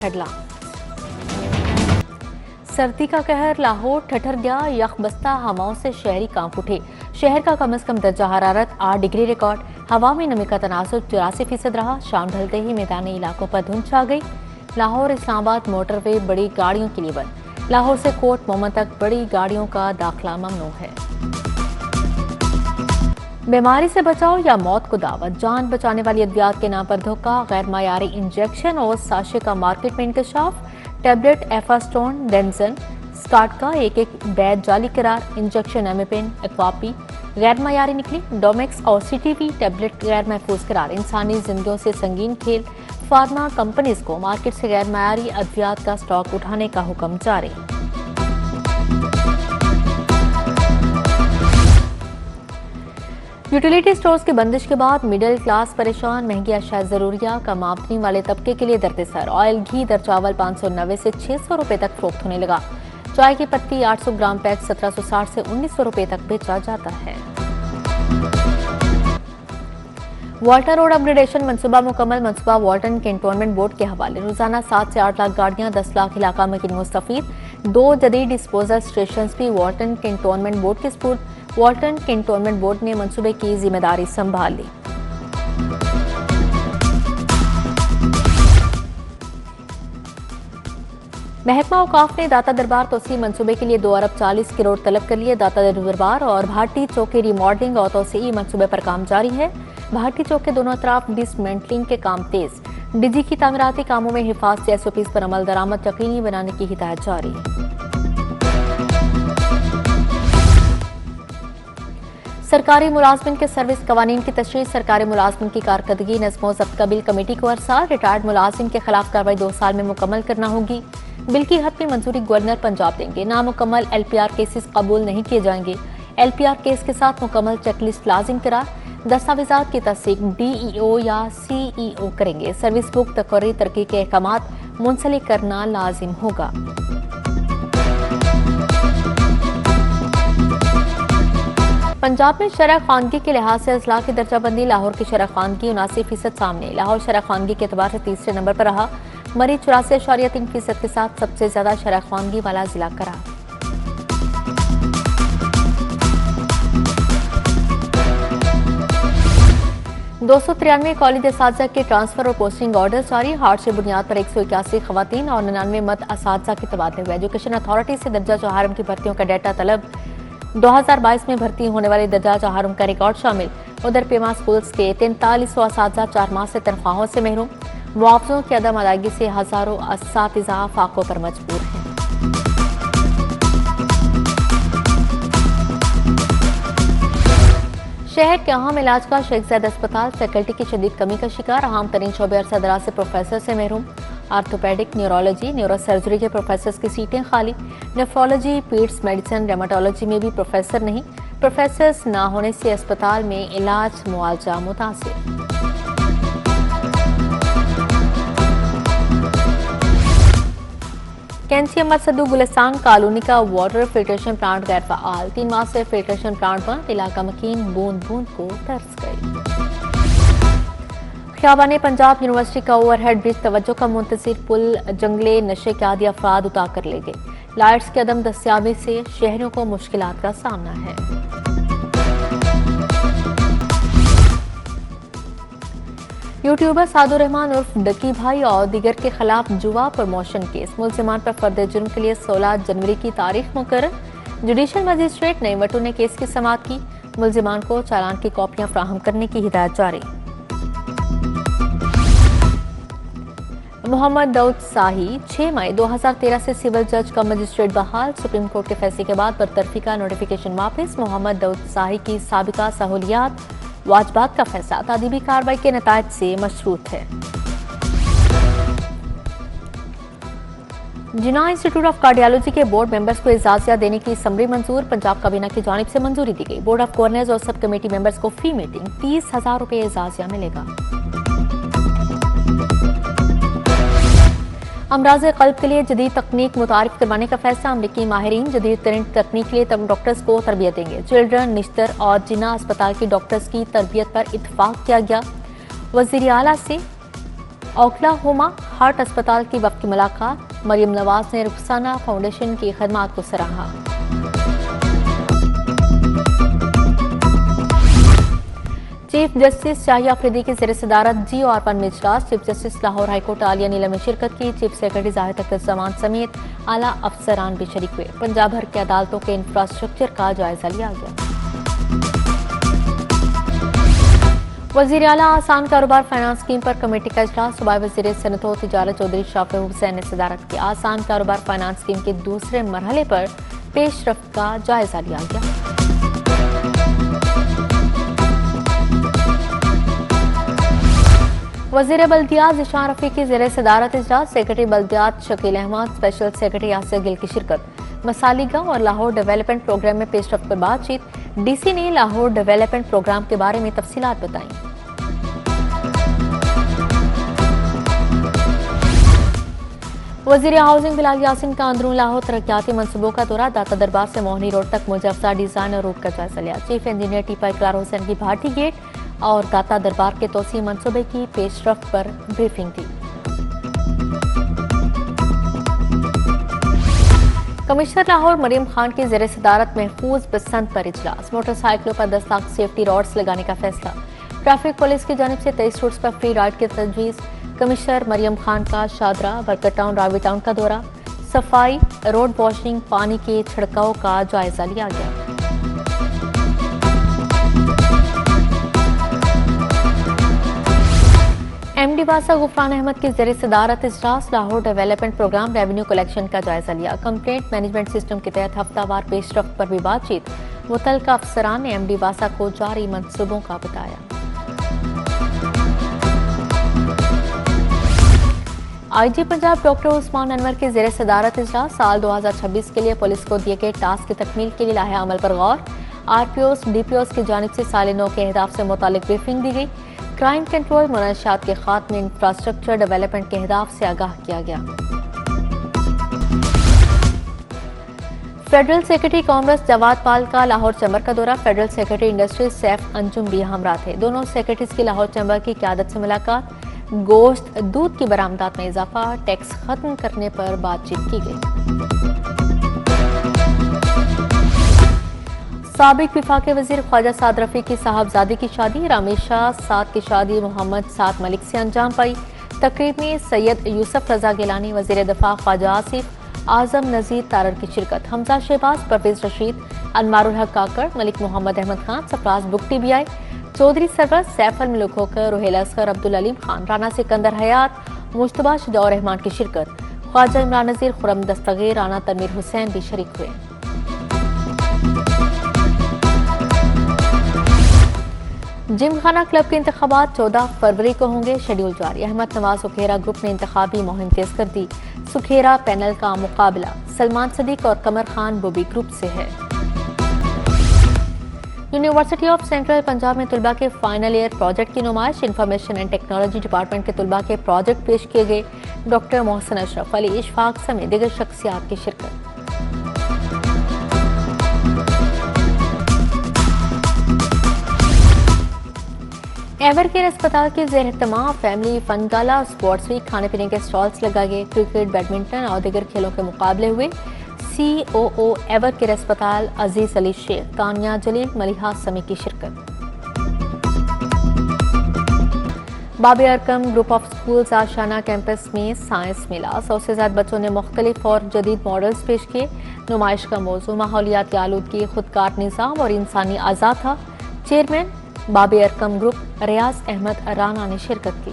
Headline. सर्दी का कहर लाहौर ठठर गया, यखबस्ता हवाओं से शहरी कांप उठे। शहर का कम से कम दर्जा हरारत 8 डिग्री रिकॉर्ड। हवा में नमी का तनासुब 84% रहा। शाम ढलते ही मैदानी इलाकों पर धुंध छा गई। लाहौर इस्लामाबाद मोटरवे बड़ी गाड़ियों के लिए बंद। लाहौर से कोट मोहम्मद तक बड़ी गाड़ियों का दाखिला ममनू है। बीमारी से बचाओ या मौत को दावत, जान बचाने वाली अद्वियात के नाम पर धोखा, गैर मायारी इंजेक्शन और साशे का मार्केट में इंकशाफ। टैबलेट एफास्टोन, डेंजन, स्काट का एक बैच जाली करार। इंजेक्शन एमिपिन, एक्वापी गैर मायारी निकली। डोमेक्स और सीटीवी टैबलेट गैर महफूज करार। इंसानी जिंदगियों से संगीन खेल। फार्मा कंपनीज को मार्केट से गैर मायारी अद्वियात का स्टॉक उठाने का हुक्म जारी। यूटिलिटी स्टोर्स की बंदिश के बाद मिडिल क्लास परेशान। महंगी अशाया जरूरिया कम आमदनी वाले तबके के लिए दर्द-ए-सर। ऑयल, घी, दर चावल 590 से 600 रुपए तक फरोख्त होने लगा। चाय की पत्ती 800 ग्राम पैक 1760 से 1900 रुपए तक बेचा जाता है। वाल्टन रोड अपग्रेडेशन मंसूबा मुकम्मल। मंसूबा वाल्टन कैंटोनमेंट बोर्ड के हवाले। रोजाना 7 से 8 लाख गाड़ियां, 10 लाख इलाका मकीन मुस्तफीद। 2 जदीद डिस्पोजल स्टेशन भी वाल्टन कैंटोनमेंट बोर्ड के स्पूर्द। वाल्टन कैंटोनमेंट बोर्ड ने मंसूबे की जिम्मेदारी संभाल ली। महकमा औकाफ ने दाता दरबार तोसी मंसूबे के लिए 2 अरब 40 करोड़ तलब कर लिए। दाता दरबार और भाटी चौक की रिमॉडलिंग और तोसी मंसूबे पर काम जारी है। भाटी चौक के दोनों तरफ डिसमेंटलिंग के काम तेज। डिजी की तामीराती कामों में हिफाजती SOPs पर अमल दरामद यकीनी बनाने की हिदायत जारी। सरकारी मुलाजमिन के सर्विस कवानीन की तशरीह। सरकारी मुलाजमिन की कारकर्दगी नज़्मो ज़ब्त का बिल कमेटी को अरसा। रिटायर्ड मुलाजिम के खिलाफ कार्रवाई 2 साल में मुकम्मल करना होगी। बिल की हतमी मंजूरी गवर्नर पंजाब देंगे। नामुकम्मल LPR केसेस कबूल नहीं किए जाएंगे। LPR केस के साथ मुकम्मल चेकलिस्ट लाजिम करार। दस्तावेजात की तस्दीक DEO या CEO करेंगे। सर्विस बुक तकर्री तरक्की के अहकामात मुंसलिक करना लाजिम होगा। पंजाब में शरह खानगी के लिहाज से अजला की दर्जाबंदी। लाहौर की शरह खानगी 79% सामने। लाहौर शरह खानगी के एतबार से तीसरे नंबर पर रहा। मरी 84.3% के साथ सबसे ज्यादा शरह खानगी वाला जिला करा। दो 293 कॉलेज असातिज़ा के ट्रांसफर और पोस्टिंग ऑर्डर जारी। हार्ड से बुनियाद पर 181 खवातीन और 99 मर्द असातिज़ा के तबादले हुए। एजुकेशन अथॉरिटी से दर्जा चौहारम की भर्तियों का डाटा तलब। 2022 में भर्ती होने वाले दर्जा चौहारम का रिकॉर्ड शामिल। उधर पेमा स्कूल्स के 4300 असातिज़ा 4 माह से तनख्वाहों से महरूम। मुआवजों की अदम अदायगी से हजारों असातिज़ा फाकों पर मजबूर हैं। शहर के अहम इलाज का शेख ज़ैद अस्पताल फैकल्टी की शदीद कमी का शिकार। अहम तरीन शोबे अरसा दराज से प्रोफेसर से महरूम। आर्थोपेडिक, न्यूरोलॉजी, न्यूरोसर्जरी के प्रोफेसर्स की सीटें खाली। नेफ्रोलॉजी, पीड्स मेडिसिन, रेमाटोलॉजी में भी प्रोफेसर नहीं। प्रोफेसर्स ना होने से अस्पताल में इलाज मुआवजा मुतासिर। कैंची अहमद सद्दू गुलिस्तान कॉलोनी का वाटर फिल्ट्रेशन प्लांट गैर फ़आल। 3 माह से फिल्ट्रेशन प्लांट बंद। इलाका मकीन बूंद बूंद को तरस गई। ख्याबान पंजाब यूनिवर्सिटी का ओवरहेड ब्रिज तवज्जो का मुंतज़िर पुल जंगले नशे के आदि अफराद उतार कर ले गए। लाइट्स की अदम दस्तियाबी से शहरियों को मुश्किलात का सामना है। यूट्यूबर सादुर रहमान उर्फ डकी भाई और दीगर के खिलाफ जुआ प्रमोशन केस। मुल्जिमान पर फर्द जुर्म के लिए 16 जनवरी की तारीख मुकर्रर। जुडिशल मजिस्ट्रेट नईम वटू ने केस की समाअत की। मुल्जिमान को चालान की कॉपियां फराहम करने की हिदायत जारी। मोहम्मद दाऊद शाही 6 मई 2013 से सिविल जज का मजिस्ट्रेट बहाल। सुप्रीम कोर्ट के फैसले के बाद बरतरफी का नोटिफिकेशन वापस। मोहम्मद दाऊद शाही की साबिका सहूलियात वाजबात का फैसला तादीबी कार्रवाई के नतायज से मशरूत है। जिना इंस्टीट्यूट ऑफ कार्डियोलॉजी के बोर्ड मेंबर्स को इजाजत देने की समरी मंजूर। पंजाब काबीना की जानिब से मंजूरी दी गई। बोर्ड ऑफ गवर्नर्स और सब कमेटी मेंबर्स को फी मीटिंग 30,000 रुपए इजाजत मिलेगा। अमराज कल्ब के लिए जदीद तकनीक मुतारिफ करवाने का फैसला। अमरीकी माहिरीन जदीद तरीन तकनीक के लिए डॉक्टर्स को तरबियत देंगे। चिल्ड्रन, निश्तर और जिन्ना अस्पताल की डॉक्टर्स की तरबियत पर इत्तफाक किया गया। वज़ीर आला से ओक्लाहोमा हार्ट अस्पताल की वफ़द की मुलाकात, मरियम नवाज ने रुखसाना फाउंडेशन की खदमात को सराहा। चीफ जस्टिस शाहिया अफरीदी की ज़ेर सदारत GR1 में इजलास, chief justice Lahore high court Aalia Neelum में शिरकत की। चीफ सेक्रेटरी जाहिद अख्तर समेत आला अफसरान भी शरीक हुए। पंजाब भर की अदालतों के इंफ्रास्ट्रक्चर का जायजा लिया गया। वज़ीर आला आसान कारोबार फाइनेंस स्कीम पर कमेटी का इजलास, सूबाई वज़ीर सनअत व तिजारत चौधरी शाफिर हुसैन ने सदारत की। आसान कारोबार फाइनेंस स्कीम के दूसरे मरहले पर पेशरफ्त का जायजा लिया गया। वज़ीर बल्दियात ज़िशान रफ़ी की ज़ेर सदारत इजलास, सेक्रेटरी बल्दियात शकील अहमद, स्पेशल सेक्रेटरी यासिर गिल की शिरकत। मसाली गांव और लाहौर डेवलपमेंट प्रोग्राम में पेशरफ्त पर बातचीत, DC ने लाहौर डेवलपमेंट प्रोग्राम के बारे में तफसीलात बताई। वज़ीर हाउसिंग बिलाल यासिन का अंदरून लाहौर तरक्याती मनसूबों का दौरा, दाता दरबार से मोहनी रोड तक मुजफ्फर डिजाइन और रूट का जायजा लिया। चीफ इंजीनियर टीपा इकरार हुसैन की भाटी गेट और दाता दरबार के तोसी मनसूबे की पेशरफ्त पर ब्रीफिंग दी। कमिश्नर लाहौर मरियम खान की ज़ेर सदारत महफूज बसंत पर इजलास, मोटरसाइकिलों पर 10 लाख सेफ्टी रॉड्स लगाने का फैसला। ट्रैफिक पुलिस की जानिब से 23 रूट्स पर फ्री राइड की तजवीज़। कमिश्नर मरियम खान का शादरा, बरकत टाउन, रावी टाउन का दौरा, सफाई, रोड वॉशिंग, पानी के छिड़काव का जायजा लिया गया। MD वासा गुफरान अहमद की ज़ेर सदारत इजलास, Lahore development programme revenue collection का जायजा लिया। कंप्लेंट मैनेजमेंट सिस्टम के तहत हफ्तावार पेशरफ्त पर भी बातचीत, मुतल्लिका अफसरान ने MD वासा को जारी मंसूबों का बताया। IG पंजाब डॉक्टर उस्मान अनवर की ज़ेर सदारत इजलास, साल 2026 के लिए पुलिस को दिए गए टास्क की तकमील के लिए लाहे अमल पर गौर। RPOs DPOs की जानिब से साल 9 के अहदाफ से मुतालिक ब्रीफिंग दी गई। क्राइम कंट्रोल, मुनशियात के खात्मे, इंफ्रास्ट्रक्चर डेवलपमेंट के अहदाफ से आगाह किया गया। फेडरल सेक्रेटरी कांग्रेस जवाद पाल का लाहौर चैम्बर का दौरा, federal secretary industries Saif Anjum भी हमरा थे। दोनों सेक्रेटरीज की लाहौर चैम्बर की क़यादत से मुलाकात, गोश्त दूध की बरामदात में इजाफा, टैक्स खत्म करने पर बातचीत की गई। साबिक विफाकी वजीर ख्वाजा साद रफी की साहबजादी की शादी, रामेशा साद की शादी मोहम्मद साद मलिक से अंजाम पाई। तकरीब में सैयद यूसुफ रजा गिलानी, वजीर दफा ख्वाजा आसिफ, आजम नजीर तारर की शिरकत। हमजा शहबाज, परवेज रशीद, अनवारुल हक काकड़, मलिक मोहम्मद अहमद खान, सरफराज बुगटी भी आए। चौधरी सरवर, सैफ अल मुल्क होकर, रोहेल असगर, अब्दुल अलीम खान, राना सिकंदर हयात, मुश्तबा शुजा रहमान की शिरकत। ख्वाजा इमरान नजीर, खुरम दस्तगीर, राना तनवीर हुसैन भी शरीक हुए। जिमखाना क्लब के इंतखाबात 14 फरवरी को होंगे, शेड्यूल जारी। अहमद नवाज सुखेरा ग्रुप ने इंतखाबी मुहिम तेज कर दी। सुखेरा पैनल का मुकाबला सलमान सदीक और कमर खान बोबी ग्रुप से है। यूनिवर्सिटी ऑफ सेंट्रल पंजाब में तुलबा के फाइनल ईयर प्रोजेक्ट की नुमाइश, इंफॉर्मेशन एंड टेक्नोलॉजी डिपार्टमेंट के तुलबा के प्रोजेक्ट पेश किए गए। डॉक्टर मोहसिन अशरफ, अली इशफाक समेत दीगर शख्सियात की शिरकत। एवरकेयर अस्पताल के ज़ेर एहतमाम फैमिली फन गाला, स्पोर्ट्स वीक, खाने पीने के स्टॉल्स लगाए गए। क्रिकेट, बैडमिंटन और दीगर खेलों के मुकाबले हुए। COO एवरकेयर अस्पताल अजीज अली शेख, तानिया जलील, मलिहा समी की शिरकत। Babe Arqam group of schools आशाना कैंपस में साइंस मेला, 100 से ज्यादा बच्चों ने मुख्तलिफ और जदीद मॉडल्स पेश किए। नुमाइश का मौजू माहौलियाती आलूदगी, खुदकार निज़ाम और इंसानी आज़ाद था। चेयरमैन बाबे अरकम ग्रुप रियाज अहमद राना ने शिरकत की।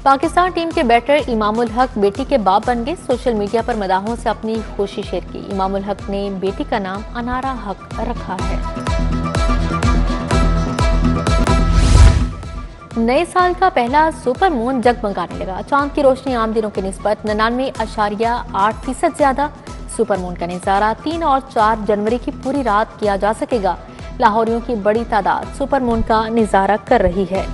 पाकिस्तान टीम के बैटर इमामुल हक बेटी के बाप बन गए। सोशल मीडिया पर मदाहों से अपनी खुशी शेयर की। इमामुल हक ने बेटी का नाम अनारा हक रखा है। नए साल का पहला सुपर मून जगमगाने लगा। चांद की रोशनी आम दिनों की निस्बत 99.8% ज्यादा। सुपर मून का नजारा 3 और 4 जनवरी की पूरी रात किया जा सकेगा। लाहौरियों की बड़ी तादाद सुपर मून का नजारा कर रही है।